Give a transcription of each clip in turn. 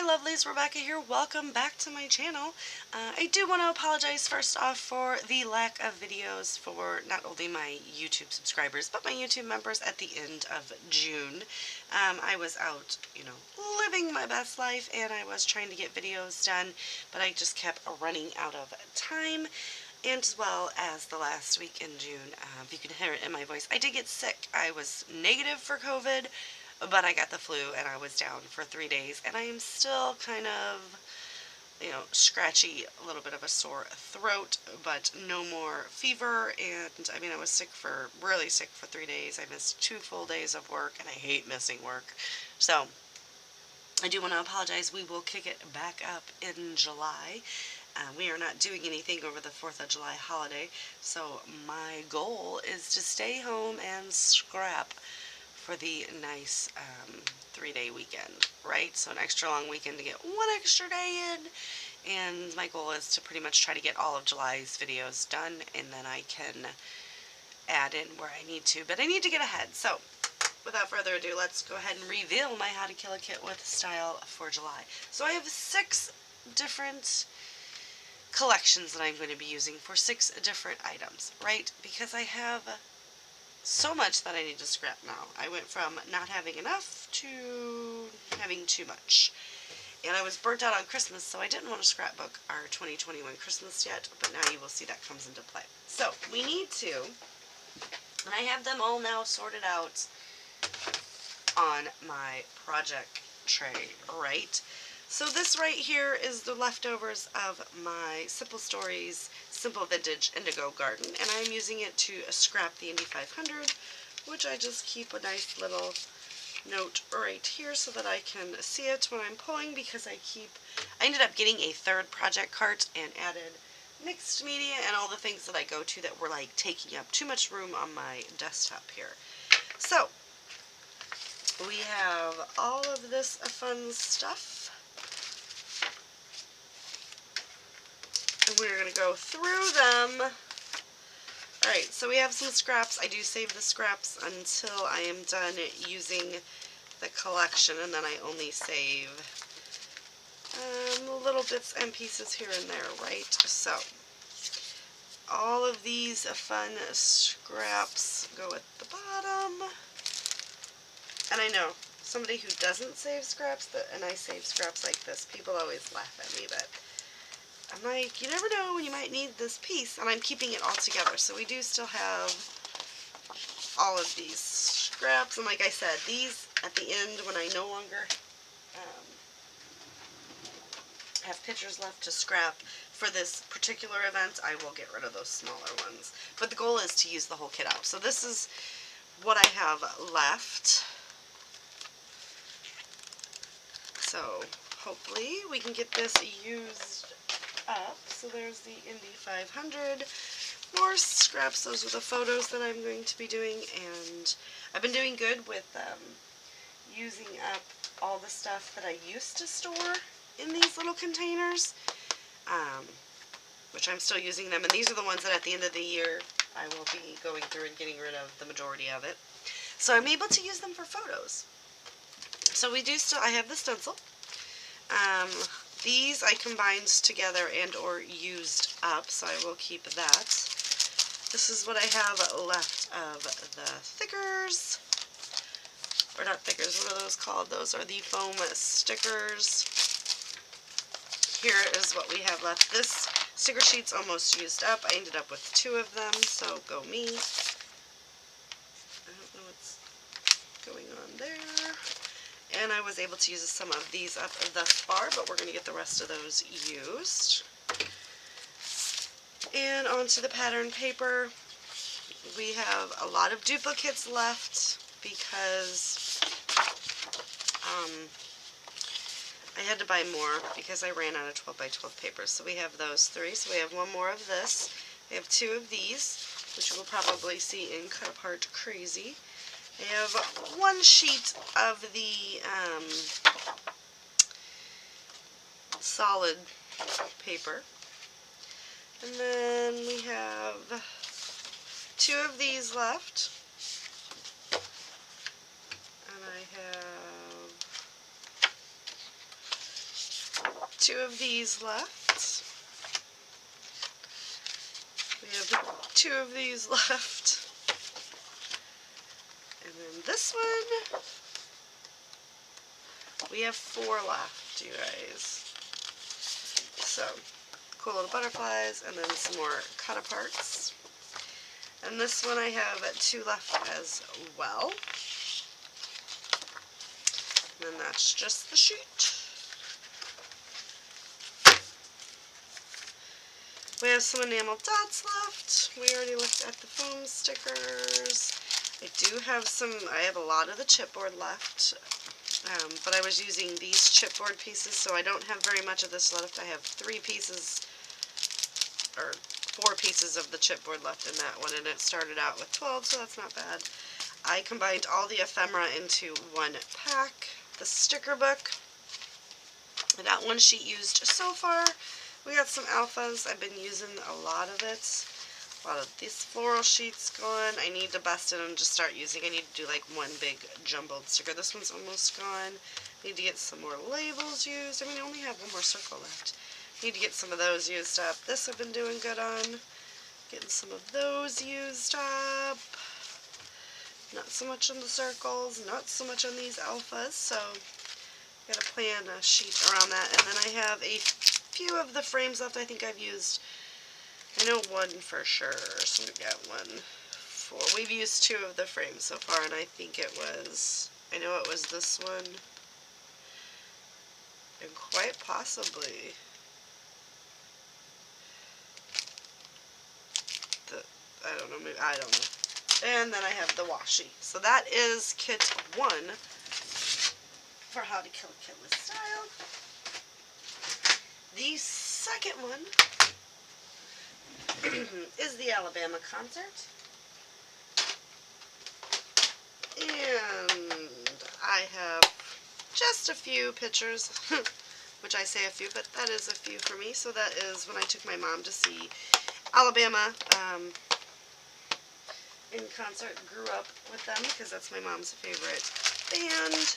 Hi lovelies, Rebecca here. Welcome back to my channel. I do want to apologize first off for the lack of videos for not only my YouTube subscribers, but my YouTube members at the end of June. I was out, living my best life, and I was trying to get videos done, but I just kept running out of time. And as well as the last week in June, if you can hear it in my voice, I did get sick. I was negative for COVID, but I got the flu and I was down for 3 days, and I am still kind of, scratchy, a little bit of a sore throat, but no more fever. And I mean, I was really sick for 3 days. I missed 2 full days of work, and I hate missing work. So I do want to apologize. We will kick it back up in July. We are not doing anything over the 4th of July holiday, so my goal is to stay home and scrap for the nice 3-day weekend, right? So an extra long weekend to get 1 extra day in, and my goal is to pretty much try to get all of July's videos done, and then I can add in where I need to, but I need to get ahead. So without further ado, let's go ahead and reveal my How to Kill a Kit with Style for July. So I have 6 different collections that I'm going to be using for 6 different items, right? Because I have so much that I need to scrap now. I went from not having enough to having too much. And I was burnt out on Christmas, so I didn't want to scrapbook our 2021 Christmas yet, but now you will see that comes into play. So we need to, and I have them all now sorted out on my project tray, right? So this right here is the leftovers of my Simple Stories Simple Vintage Indigo Garden, and I'm using it to scrap the Indy 500, which I just keep a nice little note right here so that I can see it when I'm pulling, because I ended up getting a 3rd project cart and added mixed media and all the things that I go to that were like taking up too much room on my desktop here. So we have all of this fun stuff. We're going to go through them. Alright, so we have some scraps. I do save the scraps until I am done using the collection, and then I only save little bits and pieces here and there, right? So, all of these fun scraps go at the bottom. And I know, somebody who doesn't save scraps, and I save scraps like this, people always laugh at me, but I'm like, you never know when you might need this piece, and I'm keeping it all together. So we do still have all of these scraps, and like I said, these at the end, when I no longer have pictures left to scrap for this particular event, I will get rid of those smaller ones. But the goal is to use the whole kit out. So this is what I have left. So hopefully we can get this used up. So there's the Indy 500. More scraps. Those are the photos that I'm going to be doing, and I've been doing good with using up all the stuff that I used to store in these little containers, which I'm still using them, and these are the ones that at the end of the year I will be going through and getting rid of the majority of it. So I'm able to use them for photos. So I have the stencil. These I combined together and or used up, so I will keep that. This is what I have left of the thickers. Or not thickers, what are those called? Those are the foam stickers. Here is what we have left. This sticker sheet's almost used up. I ended up with 2 of them, so go me. I don't know what's going on there. And I was able to use some of these up thus far, but we're going to get the rest of those used. And onto the pattern paper. We have a lot of duplicates left because I had to buy more because I ran out of 12 by 12 papers. So we have those 3. So we have 1 more of this. We have 2 of these, which you will probably see in Cut Apart Crazy. I have 1 sheet of the solid paper. And then we have 2 of these left. And I have 2 of these left. We have 2 of these left. And then this one, we have 4 left, you guys. So, cool little butterflies, and then some more cut-aparts. And this one I have 2 left as well. And then that's just the sheet. We have some enamel dots left. We already looked at the foam stickers. I have a lot of the chipboard left, but I was using these chipboard pieces, so I don't have very much of this left. I have 3 pieces, or 4 pieces of the chipboard left in that one, and it started out with 12, so that's not bad. I combined all the ephemera into one pack. The sticker book, I got 1 sheet used so far. We got some alphas. I've been using a lot of it. A lot of these floral sheets gone. I need to bust it and just start using. I need to do like 1 big jumbled sticker. This one's almost gone. Need to get some more labels used. I only have 1 more circle left. Need to get some of those used up. This I've been doing good on. Getting some of those used up. Not so much on the circles, not so much on these alphas, so gotta plan a sheet around that. And then I have a few of the frames left. I think I've used, I know 1 for sure, so we've got 1, 4. We've used 2 of the frames so far, and I think it was, I know it was this one, and quite possibly I don't know, and then I have the washi. So that is kit 1 for How to Kill a Kit with Style. The second one is the Alabama concert. And I have just a few pictures, which I say a few, but that is a few for me. So that is when I took my mom to see Alabama in concert. Grew up with them because that's my mom's favorite band.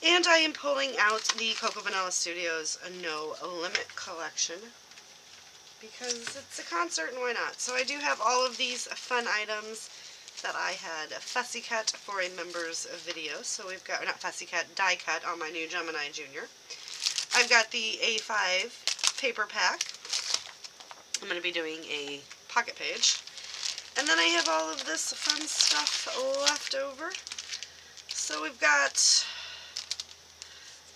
And I am pulling out the Cocoa Vanilla Studios No Limit collection because it's a concert and why not. So I do have all of these fun items that I had fussy cut for a members video. So we've got, not fussy cut, die cut on my new Gemini Junior. I've got the A5 paper pack. I'm going to be doing a pocket page. And then I have all of this fun stuff left over. So we've got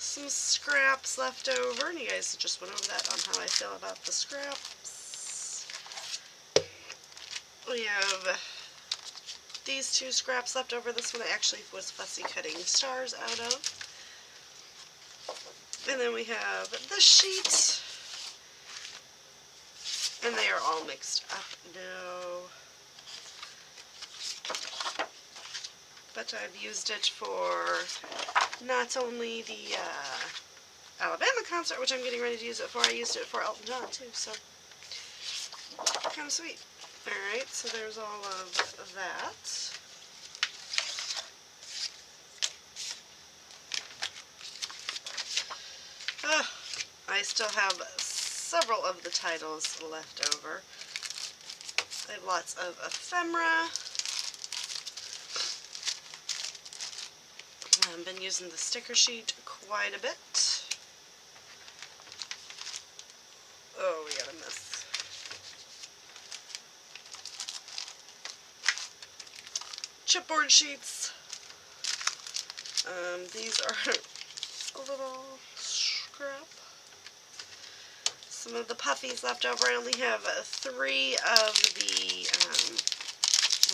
some scraps left over, and you guys just went over that on how I feel about the scraps. We have these 2 scraps left over. This one I actually was fussy cutting stars out of. And then we have the sheet. And they are all mixed up now. But I've used it for not only the Alabama concert, which I'm getting ready to use it for, I used it for Elton John too, so kind of sweet. Alright, so there's all of that. I still have several of the titles left over. I have lots of ephemera. I've been using the sticker sheet quite a bit. Oh, we got a mess. Chipboard sheets. These are a little scrap. Some of the puffies left over. I only have 3 of the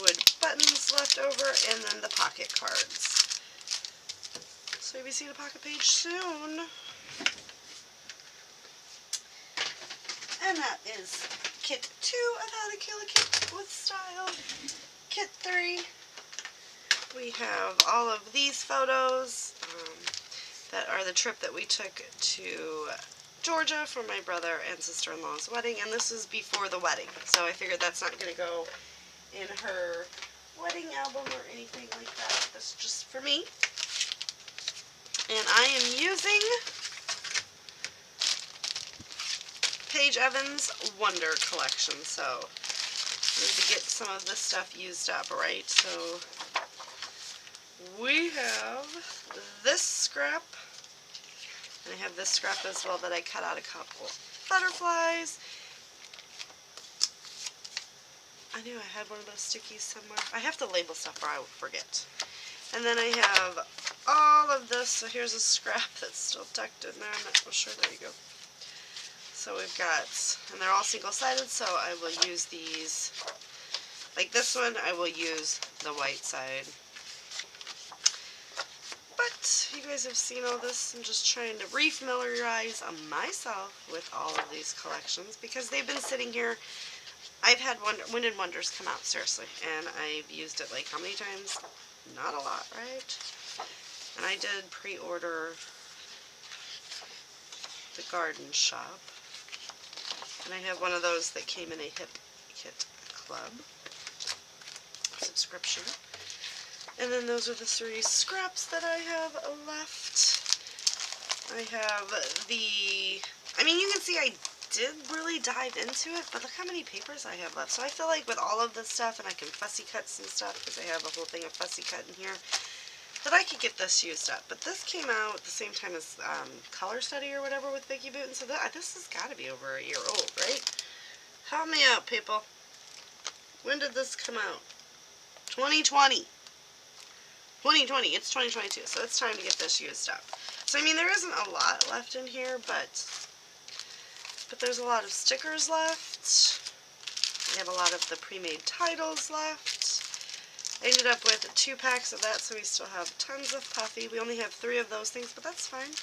wood buttons left over, and then the pocket cards. So you'll be seeing a pocket page soon. And that is kit 2 of How to Kill a Kit with Style. Kit 3, we have all of these photos that are the trip that we took to Georgia for my brother and sister-in-law's wedding, and this is before the wedding, so I figured that's not going to go in her wedding album or anything like that. This is just for me. And I am using Paige Evans Wonder Collection. So I need to get some of this stuff used up, right? So we have this scrap, and I have this scrap as well that I cut out a couple butterflies. I knew I had one of those stickies somewhere. I have to label stuff or I will forget. And then I have all of this. So here's a scrap that's still tucked in there. I'm not sure. There you go. So we've got, and they're all single-sided, so I will use these. Like this one, I will use the white side. But you guys have seen all this. I'm just trying to refamiliarize myself with all of these collections because they've been sitting here. I've had Wind and Wonders come out, seriously, and I've used it like how many times? Not a lot, right? And I did pre-order the Garden Shop. And I have one of those that came in a Hip Kit Club subscription. And then those are the 3 scraps that I have left. I have the, I mean, you can see I did really dive into it, but look how many papers I have left. So I feel like with all of this stuff, and I can fussy cut some stuff because I have a whole thing of fussy cut in here, that I could get this used up. But this came out at the same time as Color Study or whatever with Vicki Booten, so this has got to be over a year old, right? Help me out, people. When did this come out? 2020. 2020. It's 2022, so it's time to get this used up. So, I mean, there isn't a lot left in here, but there's a lot of stickers left. We have a lot of the pre-made titles left. I ended up with 2 packs of that, so we still have tons of puffy. We only have 3 of those things, but that's fine.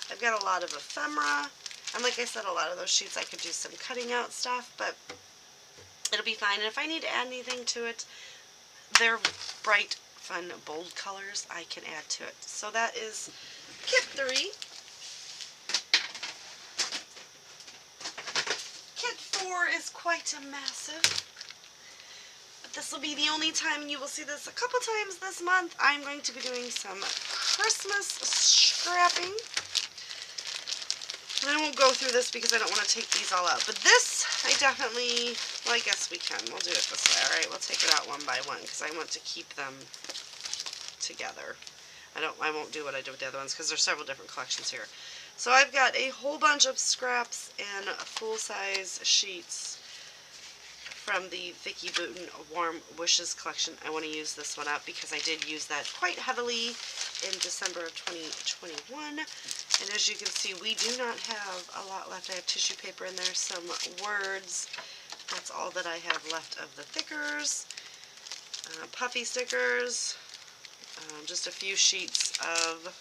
I've got a lot of ephemera, and like I said, a lot of those sheets I could do some cutting out stuff, but it'll be fine. And if I need to add anything to it, they're bright, fun, bold colors I can add to it. So that is kit 3. Kit 4 is quite a massive. This will be the only time you will see this. A couple times this month, I'm going to be doing some Christmas scrapping. And I won't go through this because I don't want to take these all out. But this, I definitely, well, I guess we can. We'll do it this way, alright? We'll take it out one by one because I want to keep them together. I won't do what I did with the other ones because there's several different collections here. So I've got a whole bunch of scraps and full-size sheets from the Vicki Booten Warm Wishes collection. I want to use this one up because I did use that quite heavily in December of 2021. And as you can see, we do not have a lot left. I have tissue paper in there, some words. That's all that I have left of the thickers. Puffy stickers. Just a few sheets of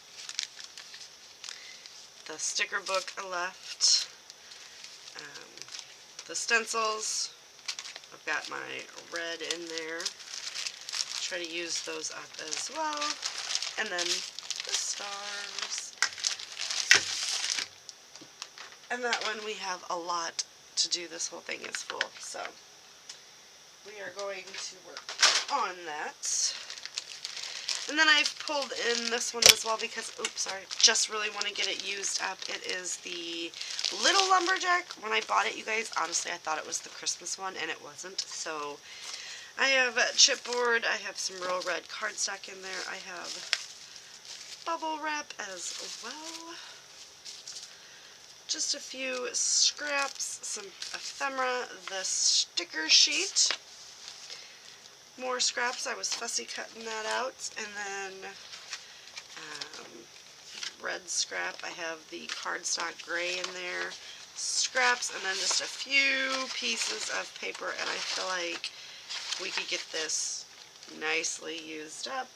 the sticker book left. The stencils. I've got my red in there. Try to use those up as well. And then the stars. And that one we have a lot to do. This whole thing is full. So we are going to work on that. And then I've pulled in this one as well because, oops, sorry, just really want to get it used up. It is the Little Lumberjack. When I bought it, you guys, honestly, I thought it was the Christmas one, and it wasn't. So I have chipboard. I have some real red cardstock in there. I have bubble wrap as well. Just a few scraps, some ephemera, the sticker sheet. More scraps. I was fussy cutting that out. And then red scrap. I have the cardstock gray in there. Scraps, and then just a few pieces of paper. And I feel like we could get this nicely used up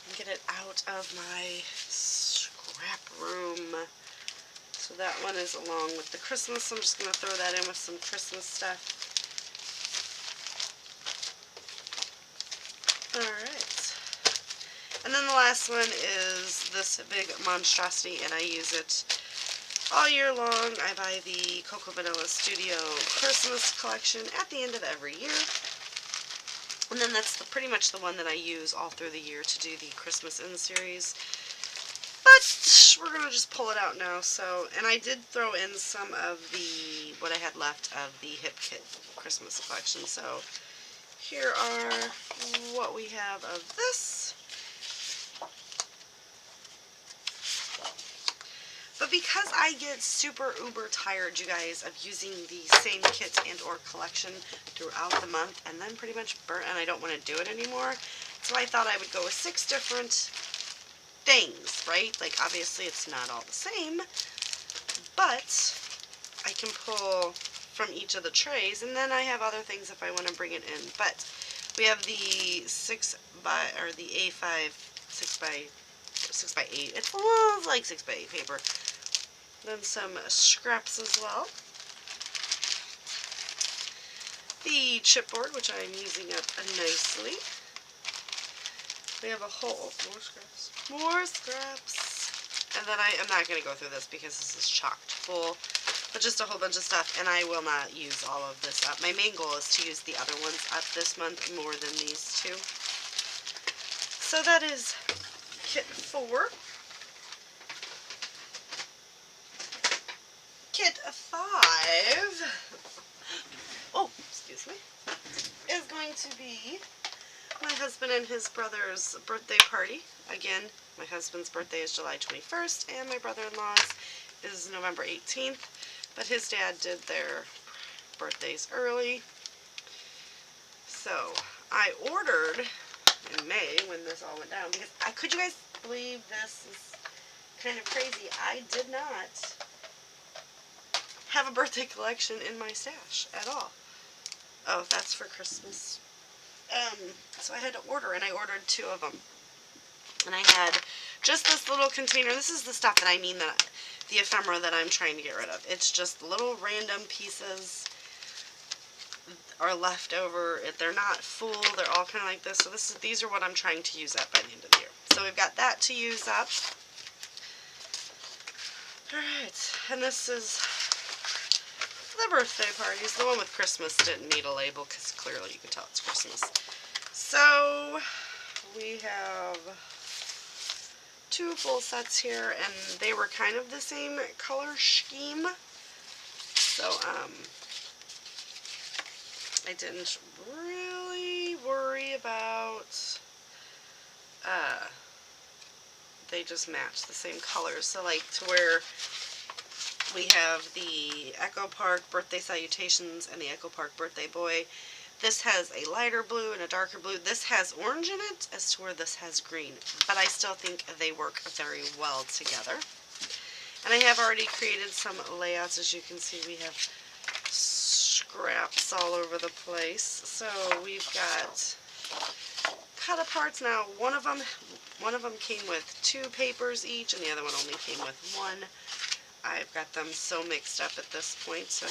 and get it out of my scrap room. So that one is along with the Christmas. I'm just going to throw that in with some Christmas stuff. Alright. And then the last one is this big monstrosity, and I use it all year long. I buy the Cocoa Vanilla Studio Christmas collection at the end of every year. And then that's pretty much the one that I use all through the year to do the Christmas in series. But we're going to just pull it out now. So, and I did throw in some of the, what I had left of the Hip Kit Christmas collection. So here are what we have of this. But because I get super uber tired, you guys, of using the same kit and or collection throughout the month and then pretty much burnt, and I don't want to do it anymore, so I thought I would go with 6 different things, right? Like, obviously it's not all the same, but I can pull from each of the trays, and then I have other things if I want to bring it in. But we have the the A5 6 by 8. It's like 6 by 8 paper. Then some scraps as well. The chipboard, which I'm using up nicely. We have a whole, more scraps. And then I am not going to go through this because this is chocked full, but just a whole bunch of stuff, and I will not use all of this up. My main goal is to use the other ones up this month more than these two. So that is kit 4. Kit 5, oh, excuse me, is going to be my husband and his brother's birthday party. Again, my husband's birthday is July 21st, and my brother-in-law's is November 18th, but his dad did their birthdays early. So, I ordered in May when this all went down, because could you guys believe this is kind of crazy? I did not have a birthday collection in my stash at all. Oh, that's for Christmas. So I had to order, and I ordered 2 of them. And I had just this little container. This is the stuff that I mean, that the ephemera that I'm trying to get rid of. It's just little random pieces are left over. They're not full. They're all kind of like this. So these are what I'm trying to use up by the end of the year. So we've got that to use up. Alright, and this is the birthday parties. The one with Christmas didn't need a label because clearly you can tell it's Christmas. So we have 2 full sets here, and they were kind of the same color scheme. So I didn't really worry about they just match the same colors. So like to where we have the Echo Park Birthday Salutations and the Echo Park Birthday Boy. This has a lighter blue and a darker blue. This has orange in it, as to where this has green. But I still think they work very well together. And I have already created some layouts. As you can see, we have scraps all over the place. So we've got cut aparts. Now, one of them came with 2 papers each, and the other one only came with 1. I've got them so mixed up at this point. So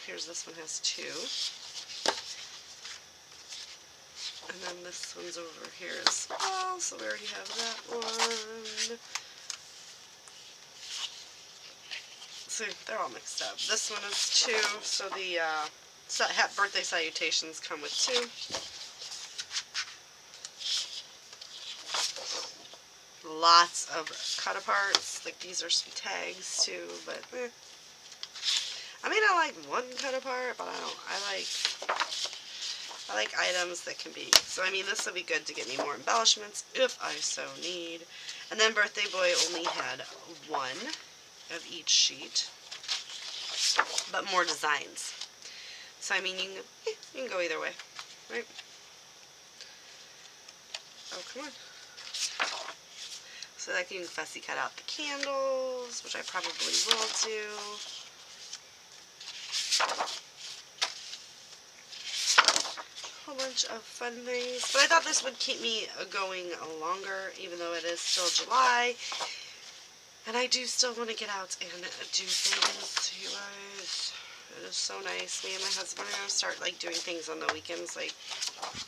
here's this one has 2. And then this one's over here as well, so we already have that one. So they're all mixed up. This one is 2, so the birthday salutations come with 2. Lots of cut aparts. Like, these are some tags too, but I mean, I like one cut apart, but I like items that can be, so I mean, this will be good to get me more embellishments if I so need. And then Birthday Boy only had 1 of each sheet, but more designs. So I mean, you can go either way, right? Oh, come on. So that you can fussy cut out the candles, which I probably will do. Whole bunch of fun things, but I thought this would keep me going longer, even though it is still July, and I do still want to get out and do things, you guys. It is so nice. Me and my husband are going to start like doing things on the weekends. Like,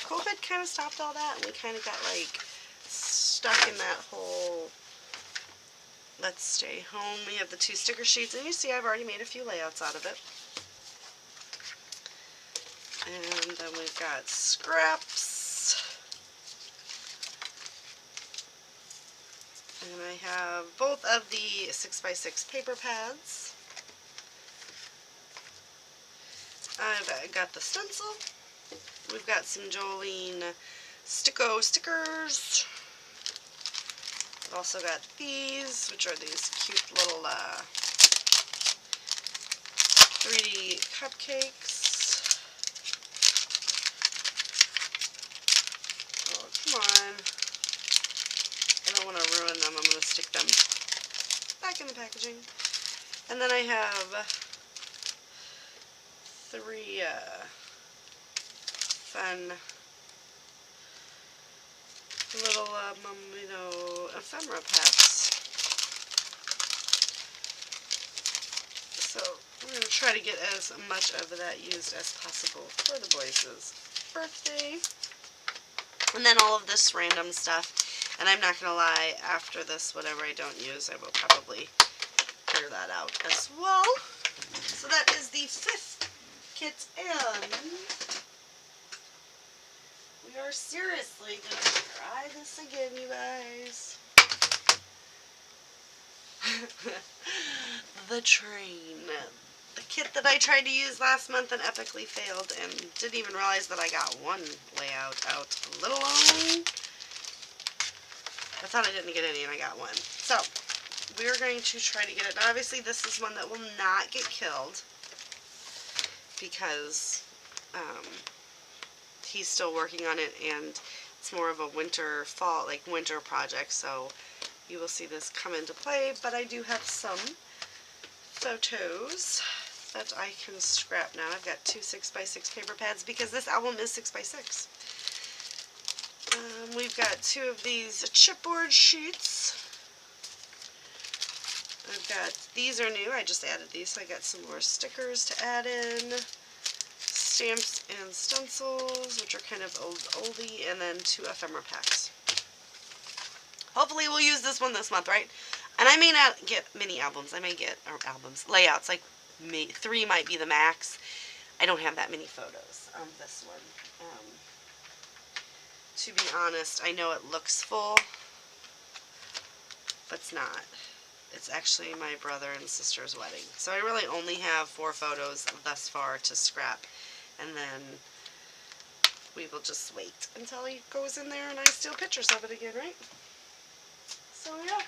COVID kind of stopped all that, and we kind of got like stuck in that whole let's stay home. We have the 2 sticker sheets, and you see I've already made a few layouts out of it. And then we've got scraps. And I have both of the 6x6 paper pads. I've got the stencil. We've got some Jolene Sticko stickers. I've also got these, which are these cute little 3D cupcakes. Oh, come on. I don't want to ruin them. I'm going to stick them back in the packaging. And then I have 3 fun little, ephemera packs. So we're going to try to get as much of that used as possible for the boys' birthday. And then all of this random stuff. And I'm not going to lie, after this, whatever I don't use, I will probably clear that out as well. So that is the 5th kit in. We are seriously going to try this again, you guys. The train. The kit that I tried to use last month and epically failed and didn't even realize that I got one layout out, let alone I thought I didn't get any and I got one. So we're going to try to get it. Now, obviously this is one that will not get killed because he's still working on it and it's more of a winter project, so you will see this come into play. But I do have some photos that I can scrap now. I've got 2 6x6 paper pads because this album is 6x6. We've got 2 of these chipboard sheets. I've got, these are new, I just added these, so I got some more stickers to add in, stamps and stencils, which are kind of oldie, and then 2 ephemera packs. Hopefully we'll use this one this month, right? And I may not get mini albums, I may get layouts, like 3 might be the max. I don't have that many photos on this one. To be honest, I know it looks full, but it's not. It's actually my brother and sister's wedding. So I really only have 4 photos thus far to scrap. And then we will just wait until he goes in there and I steal pictures of it again, right? So yeah.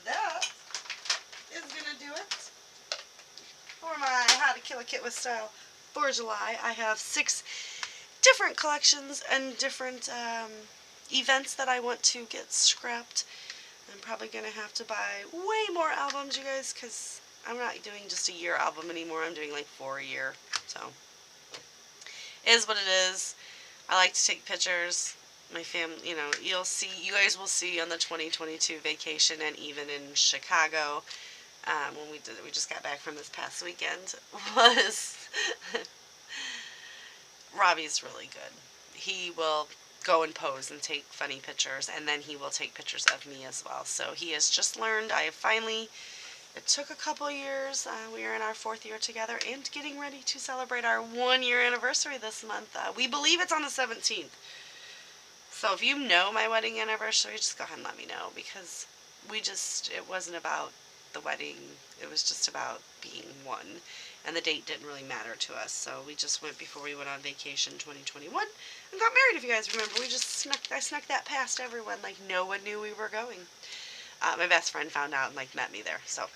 That is going to do it for my How to Kill a Kit with Style for July. I have 6 different collections and different events that I want to get scrapped. I'm probably going to have to buy way more albums, you guys, because I'm not doing just a year album anymore. I'm doing like 4 a year. So, it is what it is. I like to take pictures. My family, you guys will see on the 2022 vacation and even in Chicago, when we just got back from this past weekend, was Robbie's really good. He will go and pose and take funny pictures, and then he will take pictures of me as well. So he has just learned. It took a couple years. We are in our 4th year together and getting ready to celebrate our 1-year anniversary this month. We believe it's on the 17th. So if you know my wedding anniversary, just go ahead and let me know, because it wasn't about the wedding. It was just about being one. And the date didn't really matter to us, so we just went before we went on vacation 2021 and got married, if you guys remember. I snuck that past everyone, like no one knew we were going. My best friend found out and met me there, so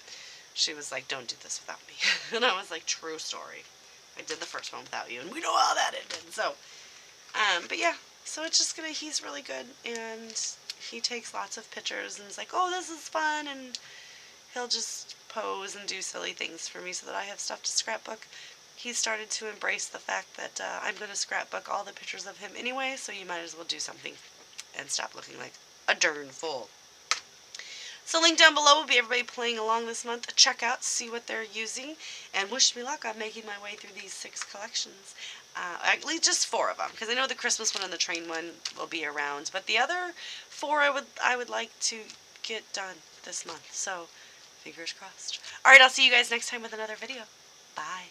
she was like, don't do this without me. And I was like, true story. I did the first one without you, and we know how that ended. So, but yeah, so it's just he's really good, and he takes lots of pictures, and is like, oh, this is fun, and he'll just pose and do silly things for me so that I have stuff to scrapbook. He started to embrace the fact that I'm going to scrapbook all the pictures of him anyway, so you might as well do something and stop looking like a darn fool. So link down below will be everybody playing along this month. Check out, see what they're using, and wish me luck on making my way through these 6 collections. At least just 4 of them, because I know the Christmas one and the train one will be around, but the other 4 I would like to get done this month. So fingers crossed. Alright, I'll see you guys next time with another video. Bye.